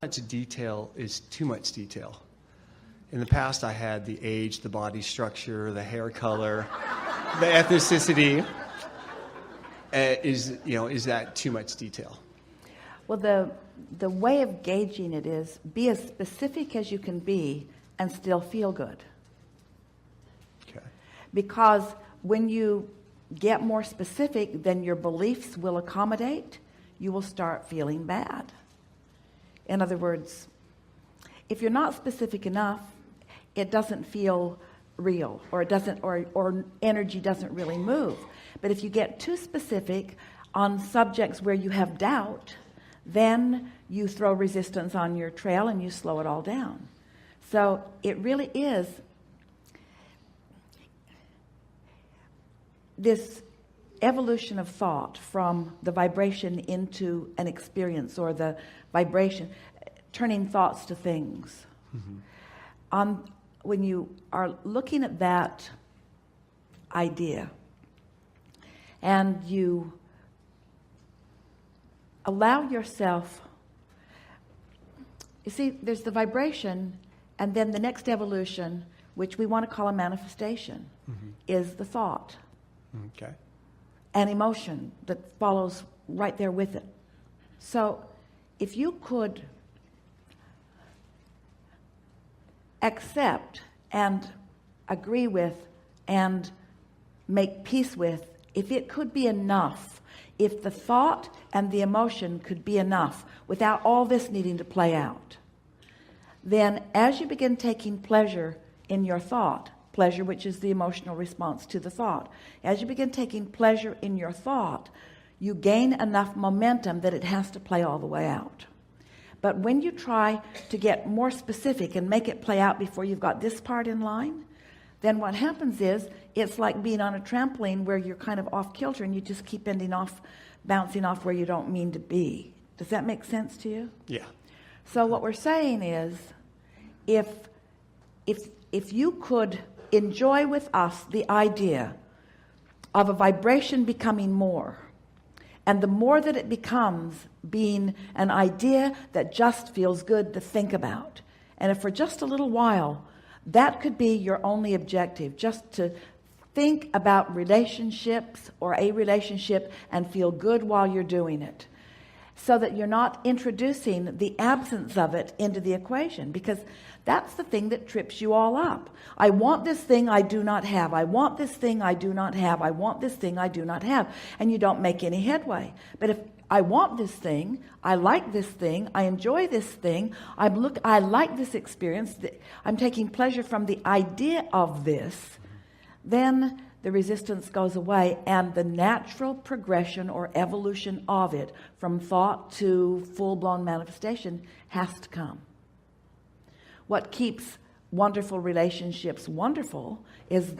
Much detail is too much detail. In the past, I had the age, the body structure, the hair color, the ethnicity. Is that too much detail? Well, the way of gauging it is be as specific as you can be and still feel good. Okay. Because when you get more specific, then your beliefs will accommodate. You will start feeling bad. In other words, if you're not specific enough, it doesn't feel real, or it doesn't, or energy doesn't really move. But if you get too specific on subjects where you have doubt, then you throw resistance on your trail and you slow it all down. So it really is this evolution of thought from the vibration into an experience, or the vibration turning thoughts to things. Mm-hmm. When you are looking at that idea and you allow yourself, you see, there's the vibration, and then the next evolution, which we want to call a manifestation, mm-hmm. is the thought. Okay. And emotion that follows right there with it. So if you could accept and agree with and make peace with, if it could be enough, if the thought and the emotion could be enough without all this needing to play out, then as you begin taking pleasure in your thought, pleasure which is the emotional response to the thought, as you begin taking pleasure in your thought, you gain enough momentum that it has to play all the way out. But when you try to get more specific and make it play out before you've got this part in line, then what happens is it's like being on a trampoline where you're kind of off kilter and you just keep bouncing off where you don't mean to be. Does that make sense to you? Yeah. So what we're saying is, if you could enjoy with us the idea of a vibration becoming more, and the more that it becomes being an idea that just feels good to think about, and if for just a little while that could be your only objective, just to think about relationships or a relationship and feel good while you're doing it, so that you're not introducing the absence of it into the equation, because that's the thing that trips you all up. I want this thing I do not have. I want this thing I do not have. I want this thing I do not have. And you don't make any headway. But if I want this thing, I like this thing, I enjoy this thing, I like this experience, I'm taking pleasure from the idea of this, then the resistance goes away, and the natural progression or evolution of it from thought to full-blown manifestation has to come. What keeps wonderful relationships wonderful is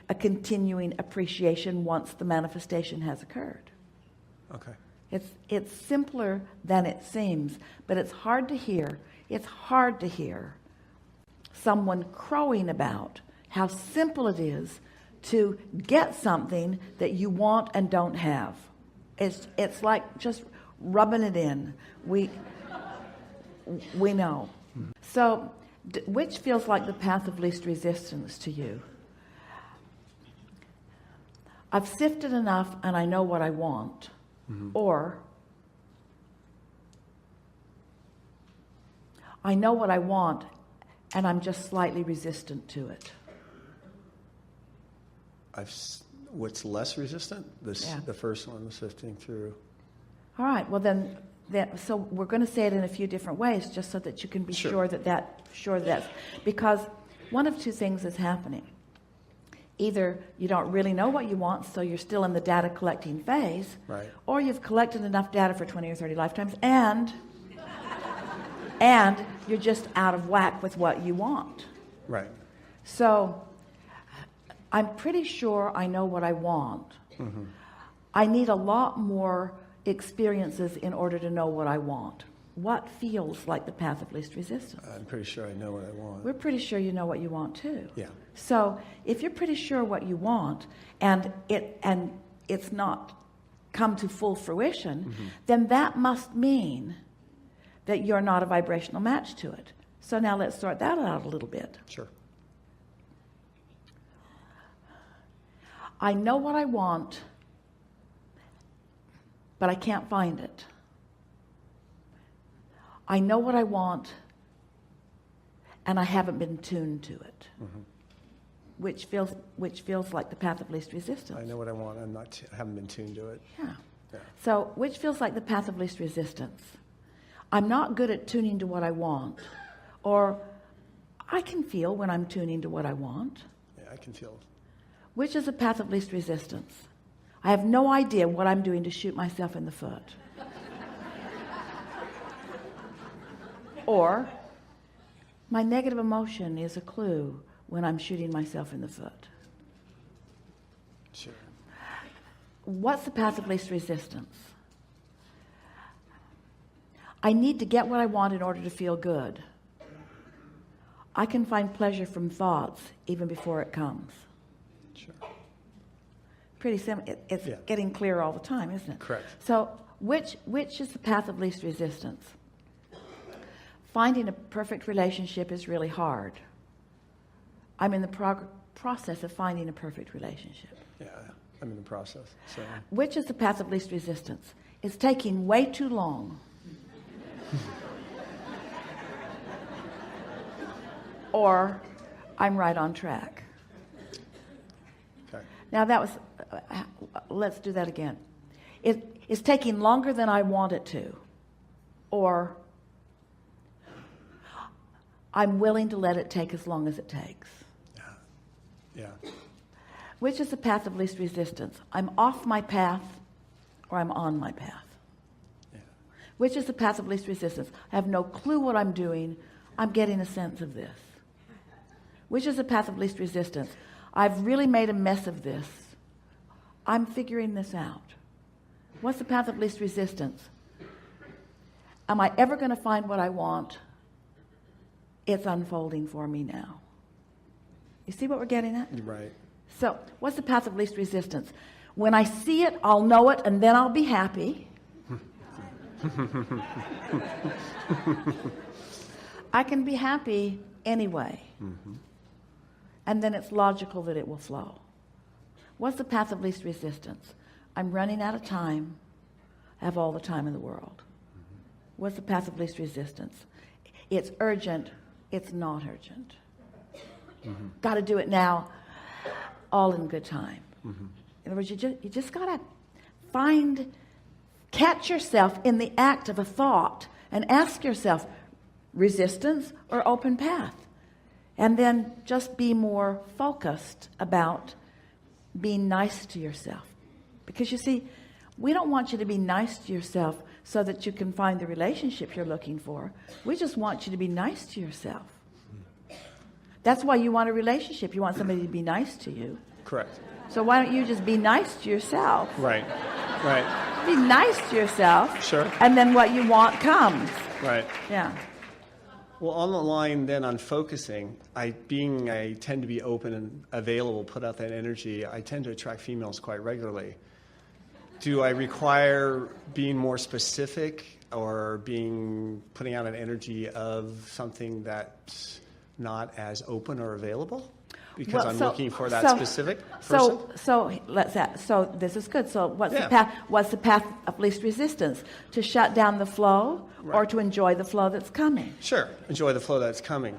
a continuing appreciation once the manifestation has occurred. Okay. It's simpler than it seems, but it's hard to hear. It's hard to hear someone crowing about how simple it is to get something that you want and don't have. It's like just rubbing it in. We know. So which feels like the path of least resistance to you? I've sifted enough and I know what I want. Mm-hmm. Or I know what I want and I'm just slightly resistant to it. What's less resistant? The first one, the sifting through. All right. Well, then so we're going to say it in a few different ways, just so that you can be sure that's because one of two things is happening. Either you don't really know what you want, so you're still in the data collecting phase, right, or you've collected enough data for 20 or 30 lifetimes, and you're just out of whack with what you want. Right. So I'm pretty sure I know what I want. Mm-hmm. I need a lot more experiences in order to know what I want. What feels like the path of least resistance? I'm pretty sure I know what I want. We're pretty sure you know what you want too. Yeah. So if you're pretty sure what you want and it's not come to full fruition, mm-hmm. then that must mean that you're not a vibrational match to it. So now let's sort that out a little bit. Sure. I know what I want, but I can't find it. I know what I want, and I haven't been tuned to it. Mm-hmm. Which feels like the path of least resistance. I know what I want. I haven't been tuned to it. Yeah. Yeah. So, which feels like the path of least resistance? I'm not good at tuning to what I want, or I can feel when I'm tuning to what I want. Yeah, I can feel. Which is the path of least resistance? I have no idea what I'm doing to shoot myself in the foot. Or my negative emotion is a clue when I'm shooting myself in the foot. Sure. What's the path of least resistance? I need to get what I want in order to feel good. I can find pleasure from thoughts even before it comes. Sure. Pretty simple. It's getting clear all the time, isn't it? Correct. So which is the path of least resistance? Finding a perfect relationship is really hard. I'm in the process of finding a perfect relationship. Yeah, I'm in the process. So. Which is the path of least resistance? It's taking way too long. Or I'm right on track. Okay. Now that was, let's do that again. It's taking longer than I want it to. Or I'm willing to let it take as long as it takes. Yeah. Which is the path of least resistance? I'm off my path or I'm on my path. Yeah. Which is the path of least resistance? I have no clue what I'm doing. I'm getting a sense of this. Which is the path of least resistance? I've really made a mess of this. I'm figuring this out. What's the path of least resistance? Am I ever going to find what I want? It's unfolding for me now. You see what we're getting at? Right. So, what's the path of least resistance? When I see it, I'll know it, and then I'll be happy. I can be happy anyway. Mm-hmm. And then it's logical that it will flow. What's the path of least resistance? I'm running out of time. I have all the time in the world. Mm-hmm. What's the path of least resistance? It's urgent. It's not urgent. Mm-hmm. Got to do it now, all in good time. Mm-hmm. In other words, you just got to catch yourself in the act of a thought and ask yourself, resistance or open path? And then just be more focused about being nice to yourself. Because you see, we don't want you to be nice to yourself so that you can find the relationship you're looking for. We just want you to be nice to yourself. That's why you want a relationship. You want somebody to be nice to you. Correct. So why don't you just be nice to yourself? Right. Right. Be nice to yourself. Sure. And then what you want comes. Right. Yeah. Well, on the line then on focusing, I tend to be open and available, put out that energy, I tend to attract females quite regularly. Do I require being more specific or putting out an energy of something that's not as open or available? Because I'm looking for that specific person? So this is good. So what's the path of least resistance? To shut down the flow or to enjoy the flow that's coming? Sure. Enjoy the flow that's coming.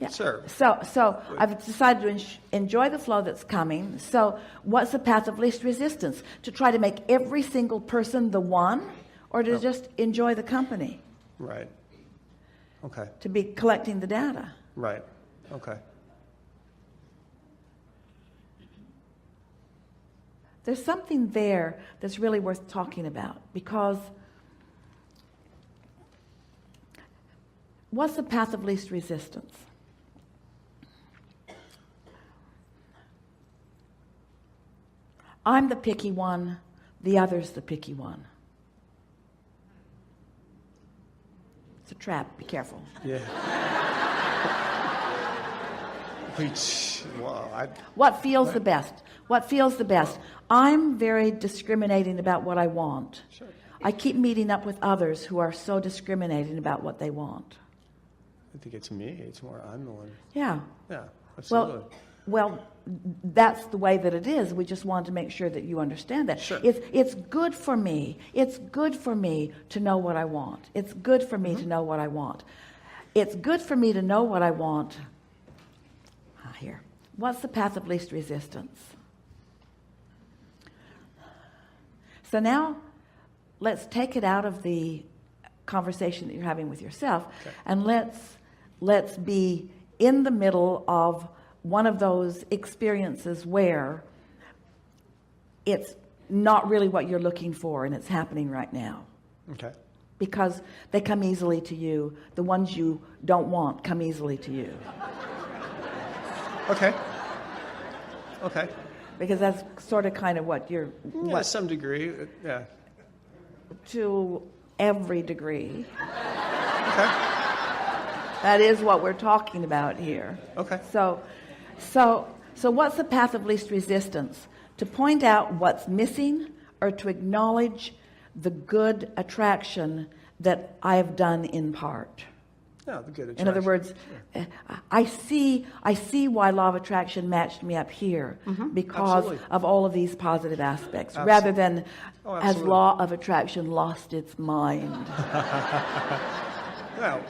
Yeah. Sure. So I've decided to enjoy the flow that's coming. So what's the path of least resistance? To try to make every single person the one, or to just enjoy the company? Right. Okay. To be collecting the data. Right. Okay. There's something there that's really worth talking about, because what's the path of least resistance? I'm the picky one, the other's the picky one. It's a trap, be careful. Yeah. What feels the best? What feels the best? I'm very discriminating about what I want. Sure. I keep meeting up with others who are so discriminating about what they want. I think it's me. It's more I'm the one. Yeah. Yeah, absolutely. Well, that's the way that it is. We just wanted to make sure that you understand that. Sure. It's good for me. It's good for me to know what I want. It's good for me to know what I want. It's good for me to know what I want. Here. What's the path of least resistance? So now, let's take it out of the conversation that you're having with yourself, and let's be in the middle of one of those experiences where it's not really what you're looking for and it's happening right now. Okay. Because they come easily to you. The ones you don't want come easily to you. Okay. Okay. Because that's sort of kind of what you're... Yeah, to some degree, yeah. To every degree. Okay. That is what we're talking about here. Okay. So what's the path of least resistance? To point out what's missing or to acknowledge the good attraction that I have done in part. Yeah, the good attraction. In other words, sure. I see why law of attraction matched me up here because Absolutely. of all of these positive aspects, Absolutely. rather than Oh, as absolutely. law of attraction lost its mind. Well,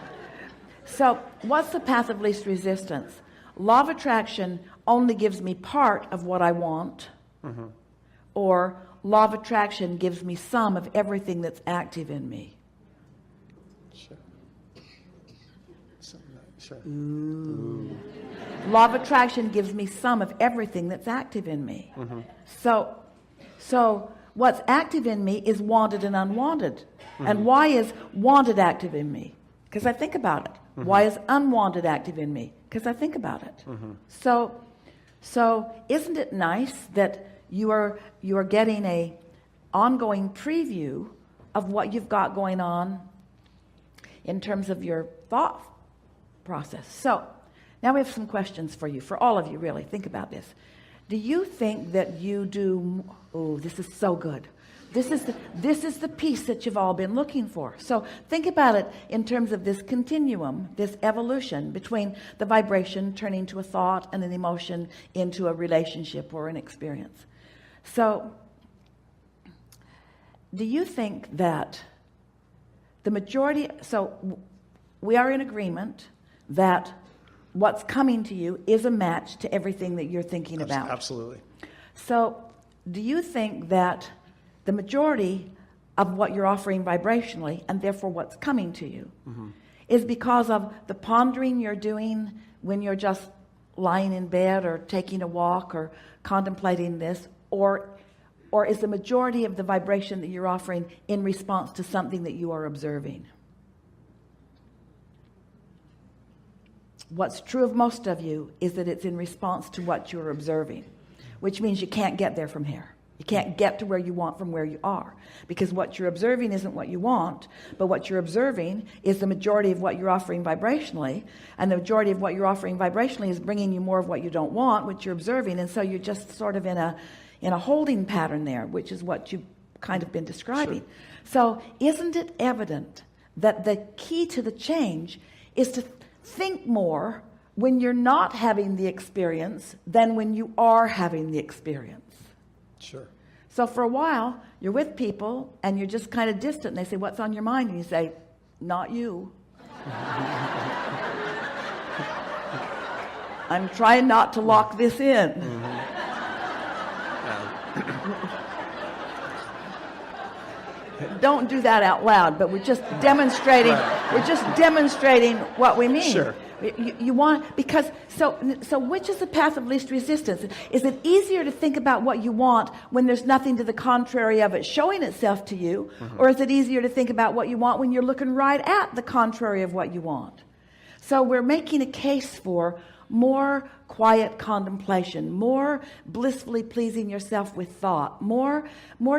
So what's the path of least resistance? Law of attraction only gives me part of what I want, or law of attraction gives me some of everything that's active in me. sure. Sure. Law of attraction gives me some of everything that's active in me. So what's active in me is wanted and unwanted. And why is wanted active in me? Because I think about it. Why is unwanted active in me? Because I think about it. So isn't it nice that you are getting a ongoing preview of what you've got going on in terms of your thought process? So now we have some questions for you, for all of you, really. Think about this. Do you think that you do... Oh, this is so good. This is the piece that you've all been looking for. So think about it in terms of this continuum, this evolution between the vibration turning to a thought and an emotion into a relationship or an experience. So do you think that the majority... So we are in agreement that what's coming to you is a match to everything that you're thinking about. Absolutely. So do you think that the majority of what you're offering vibrationally, and therefore what's coming to you, is because of the pondering you're doing when you're just lying in bed or taking a walk or contemplating this, or is the majority of the vibration that you're offering in response to something that you are observing? What's true of most of you is that it's in response to what you're observing, which means you can't get there from here. You can't get to where you want from where you are, because what you're observing isn't what you want, but what you're observing is the majority of what you're offering vibrationally, and the majority of what you're offering vibrationally is bringing you more of what you don't want, which you're observing, and so you're just sort of in a holding pattern there, which is what you've kind of been describing. Sure. So isn't it evident that the key to the change is to think more when you're not having the experience than when you are having the experience? Sure. So for a while, you're with people and you're just kind of distant, and they say, what's on your mind? And you say, not you. I'm trying not to lock this in. Don't do that out loud, but we're just demonstrating. Right. We're just demonstrating what we mean. Sure. You want, because so which is the path of least resistance? Is it easier to think about what you want when there's nothing to the contrary of it showing itself to you, or is it easier to think about what you want when you're looking right at the contrary of what you want? So we're making a case for more quiet contemplation, more blissfully pleasing yourself with thought, more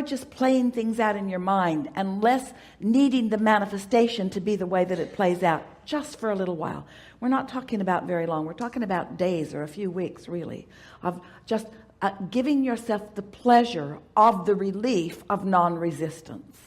just playing things out in your mind, and less needing the manifestation to be the way that it plays out, just for a little while. We're not talking about very long. We're talking about days or a few weeks, really, of just giving yourself the pleasure of the relief of non-resistance.